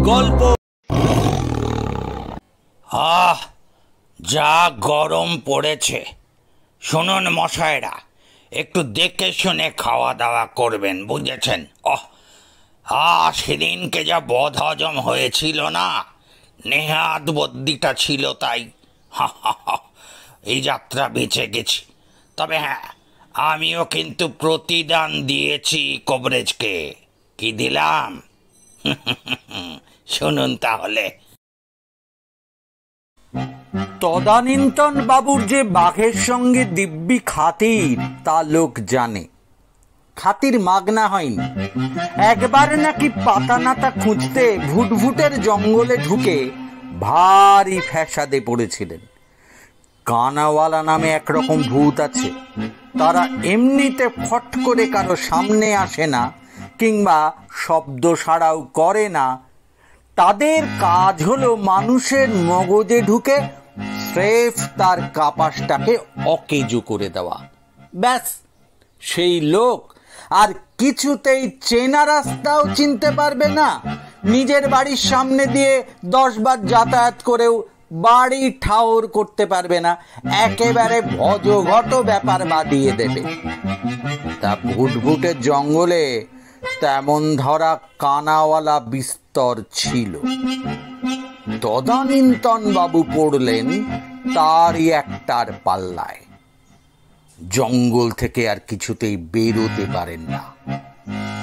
গল্প। যা গরম পড়েছে। শুনুন মশাইরা, একটু দেখে শুনে খাওয়া দাওয়া করবেন, বুঝেছেন? সেদিনকে যা বদ হজম হয়েছিল না, নেহাত বদ্যিটা ছিল, তাই এই যাত্রা বেঁচে গেছি। তবে হ্যাঁ, আমিও কিন্তু প্রতিদান দিয়েছি কবরেজকে। কি দিলাম শুনুন তাহলে। তদানীন্তন বাবুর যে বাঘের সঙ্গে দিব্যি খাতির তা লোক জানে। খাতির মাগনা হয়নি। একবার নাকি পাতা নাতা খুঁজতে ভুটভুটের জঙ্গলে ঢুকে ভারী ফ্যাসাদে পড়েছিলেন। কানাওয়ালা নামে একরকম ভূত আছে। তারা এমনিতে ফট করে কারো সামনে আসে না, কিংবা শব্দ সাড়াও করে না। তাদের কাজ হলো মানুষের মগজে ঢুকে স্রেফ তার কাপাসটাকে অকেজো করে দেওয়া। ব্যাস, সেই লোক আর কিছুতেই চেনা রাস্তাও চিনতে পারবে না। নিজের বাড়ির সামনে দিয়ে 10 বার যাতায়াত করেও বাড়ি ঠাওর করতে পারবে না। একেবারে ভজঘট ব্যাপার বাদিয়ে দেবে। তা ভুটভুটের জঙ্গলে তেমন ধরা কানাওয়ালা বিস্তর ছিল। তদানীন্তন বাবু পড়লেন তারই একটার পাল্লায়। জঙ্গল থেকে আর কিছুতেই বেরোতে পারেন না।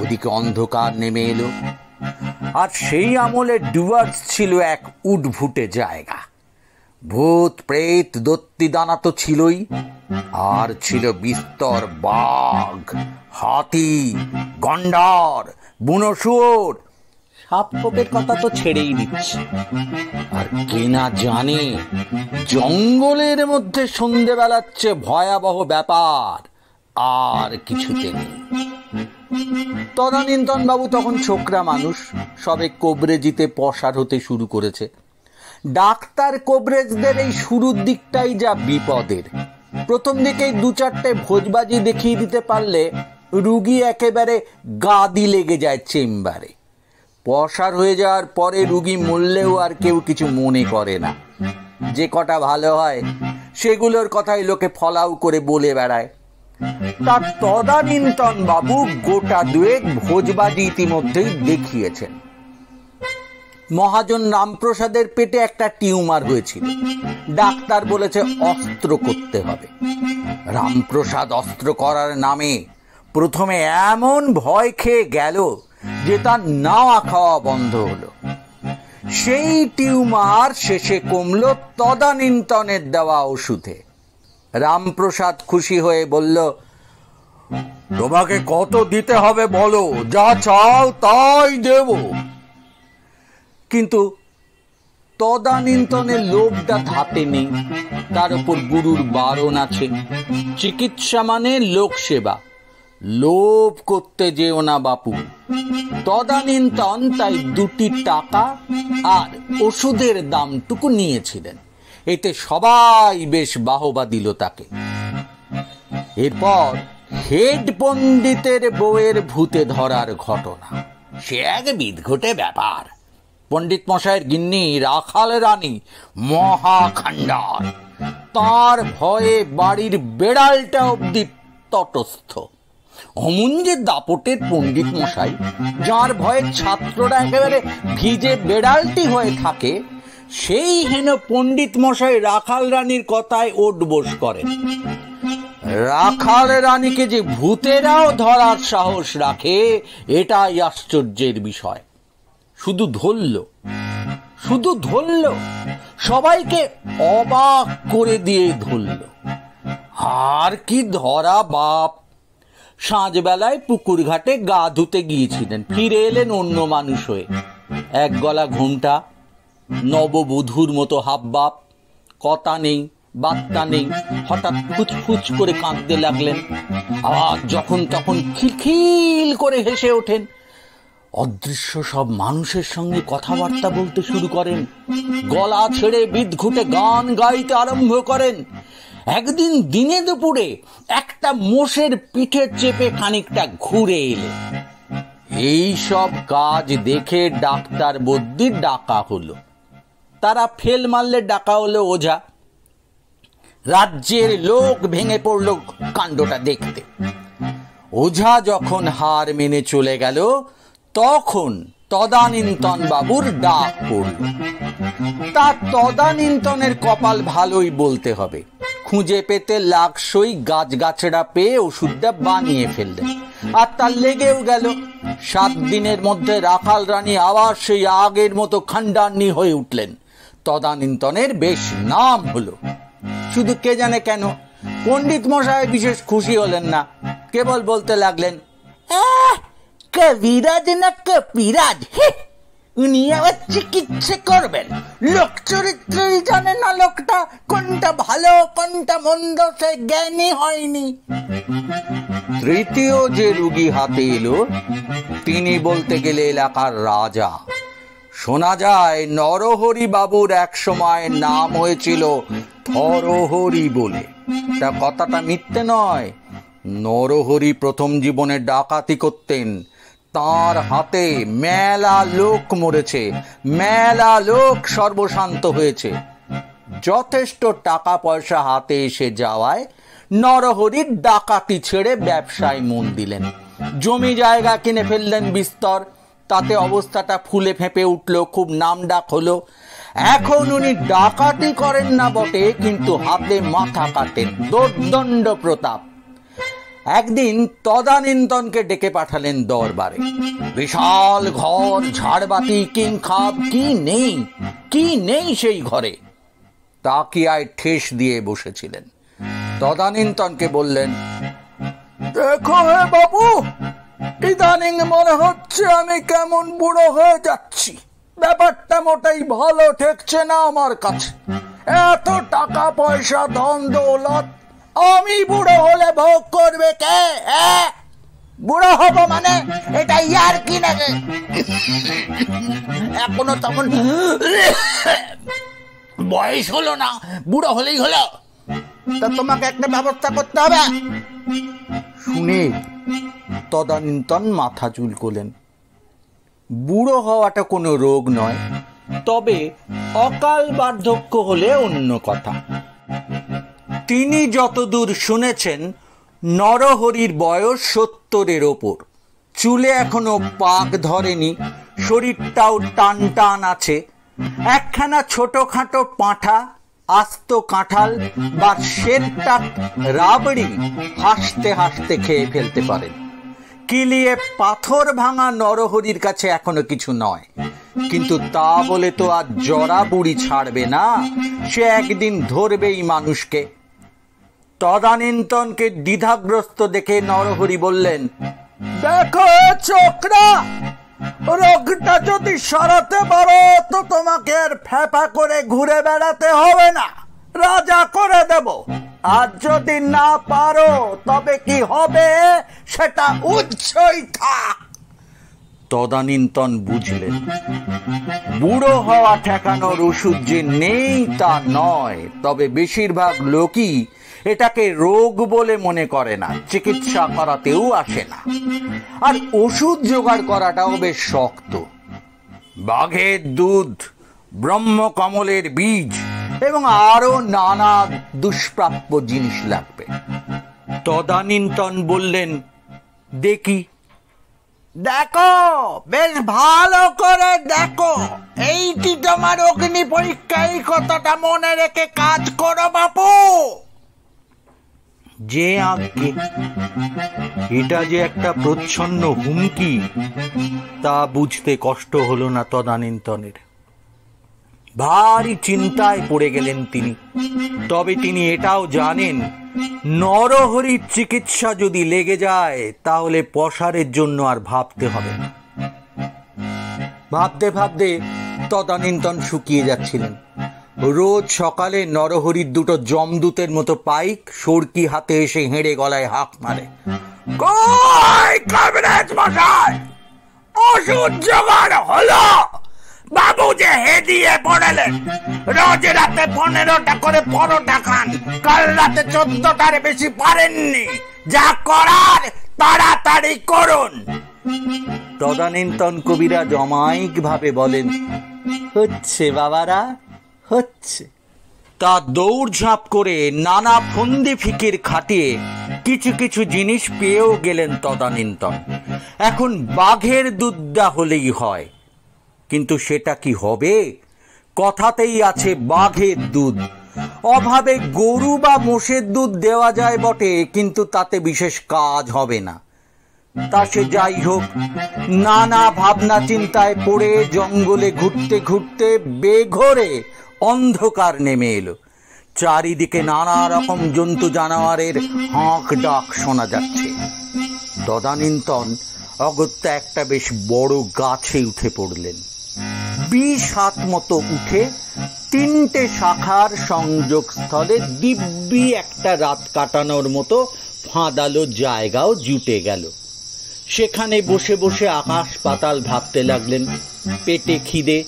ওদিকে অন্ধকার নেমে এলো। আর সেই আমলে ডুয়ার্স ছিল এক উটভুটে জায়গা। ভূত প্রেত দত্তি দানা তো ছিলই, আর ছিল বিস্তর বাঘ, হাতি, গন্ডার, বুনো শুয়োর। সাপ খোপের কথা তো ছেড়েই দিচ্ছে। আর কেনা জানে জঙ্গলের মধ্যে সন্ধেবেলার চেয়ে ভয়াবহ ব্যাপার আর কিছুতে নেই। তদানীন্তন বাবু তখন ছোকরা মানুষ, সবে কবরেজিতে পসার হতে শুরু করেছে। ডাক্তার কবরেজদের এই শুরুর দিকটাই যা বিপদের। প্রথম দিকেই 2-4টে ভোজবাজি দেখিয়ে দিতে পারলে রুগী একেবারে গাদি লেগে যায় চেম্বারে। পসার হয়ে যাওয়ার পরে রুগী মরলেও আর কেউ কিছু মনে করে না। যে কটা ভালো হয় সেগুলোর কথাই লোকে ফলাও করে বলে বেড়ায়। তার তদানীন্তন বাবু গোটা 2 ভোজবাজি ইতিমধ্যেই দেখিয়েছেন। মহাজন রামপ্রসাদের পেটে একটা টিউমার হয়েছিল। ডাক্তার বলেছে অস্ত্র করতে হবে। রামপ্রসাদ অস্ত্র করার নামে প্রথমে এমন ভয় খেয়ে গেল যে তার নাওয়া খাওয়া বন্ধ হলো। সেই টিউমার শেষে কমল তদানীন্তনের দেওয়া ওষুধে। রামপ্রসাদ খুশি হয়ে বলল, তোমাকে কত দিতে হবে বলো, যা চাও তাই দেব। কিন্তু তদানীন্তনের লোভটা ধাতে নেই। তার উপর গুরুর বারণ আছে। চিকিৎসা মানে লোক সেবা। লোভ করতে যেও না বাপু। তদানীন্তন তাই 2টি টাকা আর ওষুধের দামটুকু নিয়েছিলেন। এতে সবাই বেশ বাহবা দিল তাকে। এরপর হেড পণ্ডিতের বউয়ের ভূতে ধরার ঘটনা। সে এক বিদঘটে ব্যাপার। পণ্ডিত মশাইয়ের গিন্নি রাখাল রানী মহাখান্ডার। তার ভয়ে বাড়ির বেড়ালটা অব্দি তটস্থ। অমন যে দাপটের পণ্ডিত মশাই, যার ভয়ে ছাত্ররা একেবারে ভিজে বেড়ালটি হয়ে থাকে, সেই হেন পণ্ডিত মশাই রাখাল রানীর কথায় ওঠবোস করেন। রাখাল রানীকে যে ভূতেরাও ধরার সাহস রাখে, এটাই আশ্চর্যের বিষয়। শুধু ধরল, সবাইকে অবাক করে দিয়ে ধরল। আর কি ধরা বাপ! সাঁঝবেলায় পুকুর ঘাটে গা ধুতে গিয়েছিলেন, ফিরে এলেন অন্য মানুষ হয়ে। 1 গলা ঘোমটা, নববধূর মতো হাবভাব, কথা নেই বার্তা নেই। হঠাৎ ফুচফুচ করে কাঁদতে লাগলেন। আর যখন তখন খিলখিল করে হেসে ওঠেন। অদৃশ্য সব মানুষের সঙ্গে কথাবার্তা বলতে শুরু করেন। গলা ছেড়ে বিদঘুটে গান গাইতে আরম্ভ করেন। একদিন দিনে দুপুরে একটা মোষের পিঠে চেপে খানিকটা ঘুরে এলেন। এই সব কাজ দেখে ডাক্তার বদ্যি ডাকা হলো। তারা ফেল মারলে ডাকা হলো ওঝা। রাজ্যের লোক ভেঙে পড়ল কাণ্ডটা দেখতে। ওঝা যখন হার মেনে চলে গেল, তখন তদানীন্তন বাবুর ডাক পড়ল। তা তদানীন্তনের কপাল ভালোই বলতে হবে। খুঁজে পেতে লাগসই গাছগাছড়া পেয়ে ওষুধটা বানিয়ে ফেললেন, আর তার লেগেও গেল। 7 দিনের মধ্যে রাখাল রানী আবার সেই আগের মতো খান্ডান্নি হয়ে উঠলেন। তদানীন্তনের বেশ নাম হলো। শুধু কে জানে কেন পণ্ডিত মশাই বিশেষ খুশি হলেন না, কেবল বলতে লাগলেন, কবিরাজ না কপিরাজ, উনি আবার চিকিৎসা করবেন? লোক চরিত্রই জানে না লোকটা, কোনটা ভালো কোনটা মন্দ সে জ্ঞানী হয়নি। তৃতীয় যে রুগী হাতে এলো, তিনি বলতে গেলে এলাকার রাজা। শোনা যায় নরহরি বাবুর এক সময় নাম হয়েছিল থরহরি বলে। তা কথাটা মিথ্যে নয়। নরহরি প্রথম জীবনে ডাকাতি করতেন। তার হাতে মেলা লোক মরেছে, মেলা লোক সর্বশান্ত হয়েছে। যথেষ্ট টাকা পয়সা হাতে এসে যাওয়ায় নরহরির ডাকাতি ছেড়ে ব্যবসায় মন দিলেন। জমি জায়গা কিনে ফেললেন বিস্তর। তাতে অবস্থাটা ফুলে ফেঁপে উঠল, খুব নামডাক হলো। এখন উনি ডাকাতি করেন না বটে, কিন্তু হাতে মাথা কাটেন, দোর্দণ্ড প্রতাপ। একদিন তদানীন্তনকে ডেকে পাঠালেন দরবারে। বিশাল ঘর, ঝাড়বাতি, কিংখাব, কি নেই সেই ঘরে। তাকিয়ায় ঠেস দিয়ে বসেছিলেন। তদানীন্তনকে বললেন, দেখো হে বাবু, ইদানিং মনে হচ্ছে আমি কেমন বুড়ো হয়ে যাচ্ছি। ব্যাপারটা মোটেই ভালো ঠেকছে না আমার কাছে। এত টাকা পয়সা, ধন দৌলত, আমি বুড়ো হলে ভোগ করবে কে? বুড়ো হব মানে এটা ইয়ার কি নাকি? এখনো তখন বয়স হলো না, বুড়ো হলেই হলো। তা তোমাকে একটা ব্যবস্থা করতে হবে। শুনে তদানীন্তন মাথা চুলকোলেন। বুড়ো হওয়াটা কোনো রোগ নয়, তবে অকাল বার্ধক্য হলে অন্য কথা। তিনি যতদূর শুনেছেন, নরহরির বয়স 70-এর ওপর। চুলে এখনো পাক ধরেনি, শরীরটাও টান টান আছে। একখানা ছোটখাটো পাঁঠা, আস্ত কাঁঠাল বা সেরটা রাবড়ি হাসতে হাসতে খেয়ে ফেলতে পারেন। কিলিয়ে পাথর ভাঙা নরহরির কাছে এখনো কিছু নয়, কিন্তু তা বলে তো আর জরা বুড়ি ছাড়বে না। সে একদিন ধরবেই মানুষকে। তদানীন্তনকে দ্বিধাগ্রস্ত দেখে নরহরি বললেন, দেখো ছোকরা, রোগটা যদি সরাতে পারো তো তোমাকে আর ফ্যাপা করে ঘুরে বেড়াতে হবে না, রাজা করে দেব। আর যদি না পারো তবে কি হবে সেটা উচ্চই থাক। তদানীন্তন বুঝলেন, বুড়ো হওয়া ঠেকানোর ওষুধ যে নেই তা নয়, তবে বেশিরভাগ লোকই এটাকে রোগ বলে মনে করে না, চিকিৎসা করাতেও আসে না। আর ওষুধ জোগাড় করাটাও বেশ শক্ত। বাঘের দুধ, ব্রহ্মকমলের বীজ এবং আরো নানা দুষ্প্রাপ্য জিনিস লাগবে। তদানীন্তন বললেন, দেখি। দেখো, বেশ ভালো করে দেখো। এইটি তোমার অগ্নি পরীক্ষা, এই কথাটা মনে রেখে কাজ করো বাপু। যে আজ্ঞে। এটা যে একটা প্রচ্ছন্ন হুমকি তা বুঝতে কষ্ট হলো না তদানীন্তনের। ভারী চিন্তায় পড়ে গেলেন তিনি। তবে তিনি এটাও জানেন, নরহরির চিকিৎসা যদি লেগে যায় তাহলে পসারের জন্য আর ভাবতে হবে না। ভাবতে ভাবতে তদানীন্তন শুকিয়ে যাচ্ছিলেন। রোজ সকালে নরহরির দুটো জমদূতের মতো পাইক সরকি হাতে এসে হেঁড়ে গলায় হাঁক মারে, কই কবিরাজ মশাই, ওষুধ জোগাড় হলো? বাবু যে হেদিয়ে পড়েলেন, রোজ রাতে 15টা করে পরোটা খান, কাল রাতে 14টার বেশি পারেননি। যা করার তাড়াতাড়ি করুন। তদানীন্তন কবিরাজ অমায়িক ভাবে বলেন, হচ্ছে বাবারা, হচ্ছে। তা দৌড়ঝাঁপ করে নানা ফন্দি ফিকির খাটিয়ে কিছু কিছু জিনিস পেয়েও গেলেন তদানীন্তন। এখন বাঘের দুধটা হলেই হয়, কিন্তু সেটা কি হবে? কথাতেই আছে বাঘের দুধ। অভাবে গরু বা মোষের দুধ দেওয়া যায় বটে, কিন্তু তাতে বিশেষ কাজ হবে না। তা সে যাই হোক, নানা ভাবনা চিন্তায় পড়ে জঙ্গলে ঘুরতে ঘুরতে বেঘোরে অন্ধকার নেমে এলো। চারিদিকে নানা রকম জন্তু জানোয়ারের হাঁক ডাক শোনা যাচ্ছে। তদানীন্তন অগত্যা একটা বেশ বড় গাছে উঠে পড়লেন। 20 হাত মতো উঠে 3টে শাখার সংযোগ স্থলে দিব্যি একটা রাত কাটানোর মতো ফাঁদালো জায়গাও জুটে গেল। সেখানে বসে বসে আকাশ পাতাল ভাবতে লাগলেন। পেটে খিদে,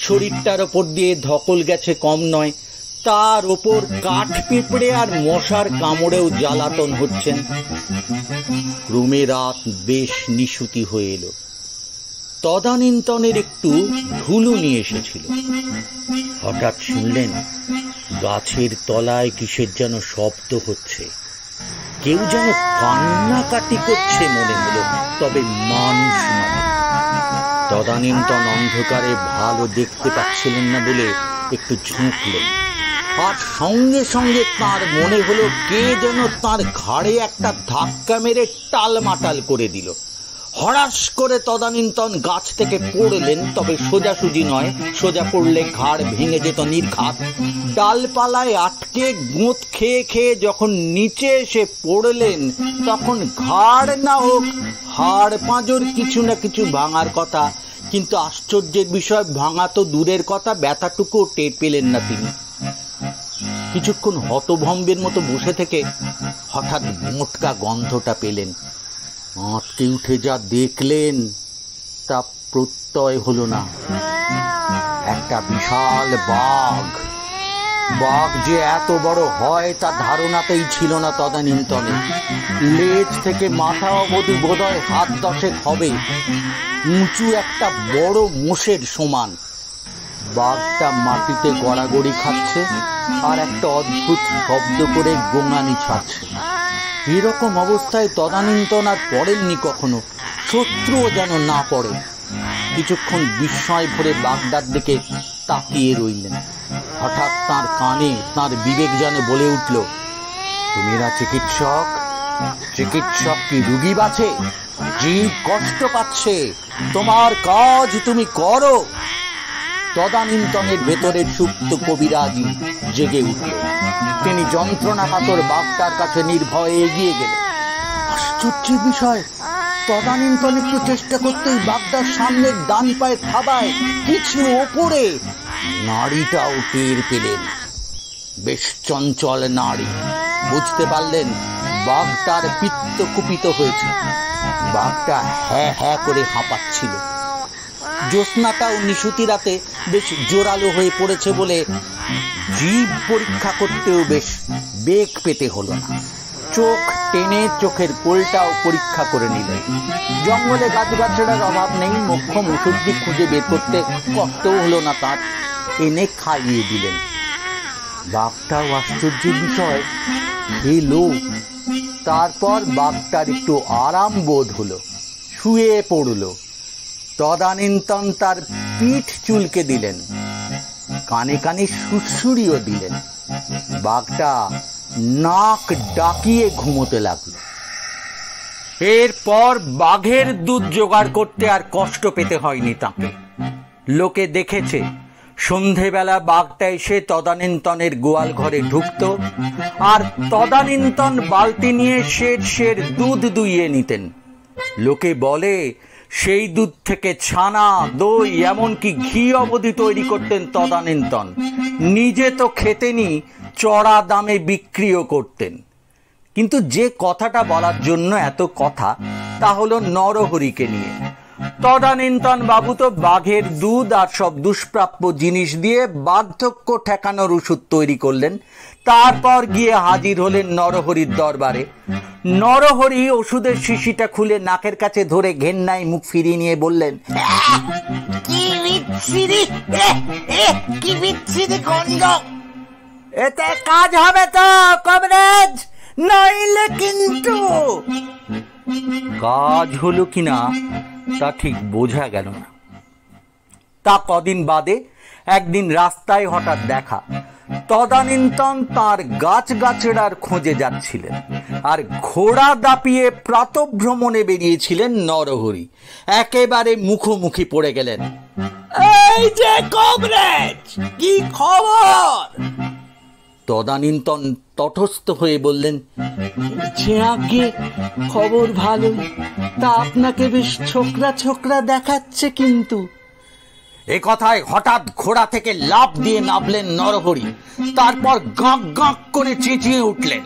শরীরটার ওপর দিয়ে ধকল গেছে কম নয়, তার ওপর কাঠ পিঁপড়ে আর মশার কামড়েও জ্বালাতন হচ্ছেন। রুমে রাত বেশ নিশুতি হয়ে এলো। তদানীন্তনের একটু ধুলো নিয়ে এসেছিল। হঠাৎ শুনলেন গাছের তলায় কিসের যেন শব্দ হচ্ছে। কেউ যেন কান্নাকাটি করছে মনে হলো, তবে মানুষ নয়। তদানীন্তন অন্ধকারে ভালো দেখতে পাচ্ছিলেন না বলে একটু ঝুঁকলেন, আর সঙ্গে সঙ্গে তার মনে হলো কে যেন তার ঘাড়ে একটা ধাক্কা মেরে টালমাটাল করে দিল। হঠাৎ করে তদানীন্তন গাছ থেকে পড়লেন, তবে সোজাসুজি নয়, সোজা পড়লে ঘাড় ভেঙে যেত নির্ঘাত। ডালপালায় আটকে গোঁত খেয়ে খেয়ে যখন নিচে এসে পড়লেন, তখন ঘাড় না হোক হাড় পাঁজর কিছু না কিছু ভাঙার কথা, কিন্তু আশ্চর্যের বিষয় ভাঙা তো দূরের কথা, ব্যথাটুকুও টের পেলেন না তিনি। কিছুক্ষণ হতভম্বের মতো বসে থেকে হঠাৎ মোটকা গন্ধটা পেলেন। আঁতকে উঠে যা দেখলেন তা প্রত্যয় হলো না। একটা বিশাল বাঘ। বাঘ যে এত বড় হয় তা ধারণাতেই ছিল না তদানীন্তনে। লেজ থেকে মাথা অবধি বোধহয় 7-10 হবে, উঁচু একটা বড় মোষের সমান। বাঘটা মাটিতে গড়াগড়ি খাচ্ছে আর একটা অদ্ভুত শব্দ করে গোঙানি ছাড়ছে। এরকম অবস্থায় তদানীন্তন আর পড়েননি কখনো, শত্রুও যেন না পড়ে। কিছুক্ষণ বিস্ময় ভরে বাঘটার দিকে তাকিয়ে রইলেন। হঠাৎ তার কানে তার বিবেক যেন বলে উঠল, তুমি না চিকিৎসক? চিকিৎসক কি রুগী বাঁচে? জীব কষ্ট পাচ্ছে, তোমার কাজ তুমি করো। তদানীন্তনের ভেতরের সুপ্ত কবিরাজি জেগে উঠল। তিনি যন্ত্রণা কাতর বাঘটার কাছে নির্ভয়ে এগিয়ে গেলেন। আশ্চর্যের বিষয়, তদানীন্তন একটু চেষ্টা করতেই বাঘটার সামনের ডান পায়ে থাবায় কিছু ওপরে। নাড়িটাও টের পেলেন, বেশ চঞ্চল নাড়ি। বুঝতে পারলেন বাঘটার পিত্ত কুপিত হয়েছে। বাঘটা হ্যাঁ হ্যাঁ করে হাঁপাচ্ছিল। জ্যোৎস্নাটাও নিশুতি রাতে বেশ জোরালো হয়ে পড়েছে বলে জীব পরীক্ষা করতেও বেশ বেগ পেতে হলো না। চোখ টেনে চোখের কোলটাও পরীক্ষা করে নিলেন। জঙ্গলে গাছগাছড়ার অভাব নেই, মোক্ষম ওষুধটি খুঁজে বের করতে কষ্টও হলো না তার। এনে খাইয়ে দিলেন। বাঘটাও আশ্চর্যের বিষয় খেলো। তারপর বাঘটার একটু আরাম বোধ হলো, শুয়ে পড়ল। তদানীন্তন তার পিঠ চুলকে দিলেন, কানে কানে সুড়সুড়িও দিলেন। বাঘটা নাক ডাকিয়ে ঘুমোতে লাগলো। এরপর বাঘের দুধ জোগাড় করতে আর কষ্ট পেতে হয়নি তাকে। লোকে দেখেছে সন্ধেবেলা বাঘটা এসে তদানীন্তনের গোয়াল ঘরে ঢুকত, আর তদানীন্তন বালতি নিয়ে সের সের দুধ দুইয়ে নিতেন। লোকে বলে সেই দুধ থেকে ছানা, দই, এমনকি ঘি অবধি তৈরি করতেন তদানীন্তন। নিজে তো খেতেনি, চড়া দামে বিক্রিও করতেন। কিন্তু যে কথাটা বলার জন্য এত কথা তা হলো নরহরিকে নিয়ে। তদানীন্তন বাবু তো বাঘের দুধ আর সব দুষ্প্রাপ্য জিনিস দিয়ে বার্ধক্য ঠেকানোর ওষুধ তৈরি করলেন। তারপর গিয়ে হাজির হলেন নরহরির দরবারে। নরহরি ওষুধের শিশিটা খুলে নাকের কাছে ধরে ঘেন্নায় মুখ ফিরিয়ে নিয়ে বললেন, কি বিচ্ছিরি, কি বিচ্ছিরি গন্ধ। এতে কাজ হবে তো কমরেজ, নইলে কিন্তু। কাজ হলো কিনা তা ঠিক বোঝা গেল না। তা কদিন বাদে একদিন রাস্তায় হঠাৎ দেখা। তদানীন্তন তার গাছগাছড়ার খোঁজে যাচ্ছিলেন, আর ঘোড়া দাপিয়ে প্রাতভ্রমণে বেরিয়েছিলেন নরহরি। একেবারে মুখোমুখি পড়ে গেলেন। এই যে কমরেজ, কি খবর? তদানীন্তন তটস্থ হয়ে বললেন, যে আগে খবর ভালোই, তা আপনাকে বেশ ছোকরা ছোকরা দেখাচ্ছে কিন্তু। এ কথায় হঠাৎ ঘোড়া থেকে লাফ দিয়ে নামলেন নরহরি। তারপর গাঁক গাঁক করে চেঁচিয়ে উঠলেন,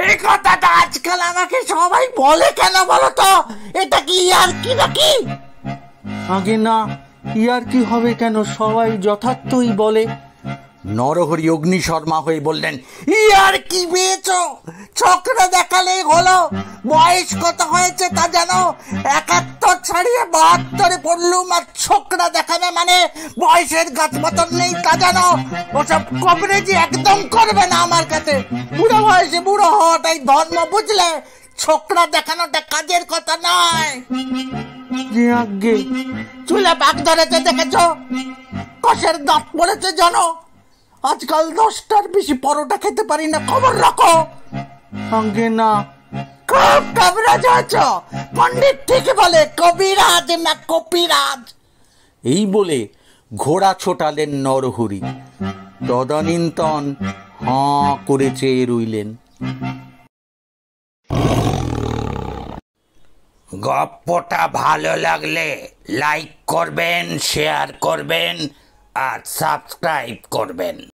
এই কথাটা আজকাল আমাকে সবাই বলে কেন বলো তো? এটা কি আর কি নাকি? আগে না, ইয়ার কি হবে কেন, সবাই যথার্থই বলে। নরহরি অগ্নিশর্মা হয়ে বললেন, ইয়ার কি পেয়েছো? ছোকরা দেখালেই হলো? বয়স কত হয়েছে তা জানো? 71 ছাড়িয়ে 72-এ পড়লুম, আর ছোকরা দেখাবে মানে বয়সের গাছ মতন নেই তা জানো? ওসব কবরেজি একদম করবে না আমার কাছে। বুড়ো বয়সে বুড়ো হওয়াটাই ধর্ম, বুঝলে? ছোকরা দেখানোটা কাজের কথা নয়। যে আগে চুলে পাক ধরেছে দেখেছ? কষের দাঁত পড়েছে জানো? আজকাল 10টার বেশি পরোটা খেতে পারি না, খবর রাখো। আগে না, খুব কবিরাজ হয়েছ। পণ্ডিত ঠিক বলে, কবিরাজ না কপিরাজ। এই বলে ঘোড়া ছোটালেন নরহরি। তদানীন্তন হাঁ করে চেয়ে রইলেন। গপ্পটা ভালো লাগলে লাইক করবেন, শেয়ার করবেন আর সাবস্ক্রাইব করবেন।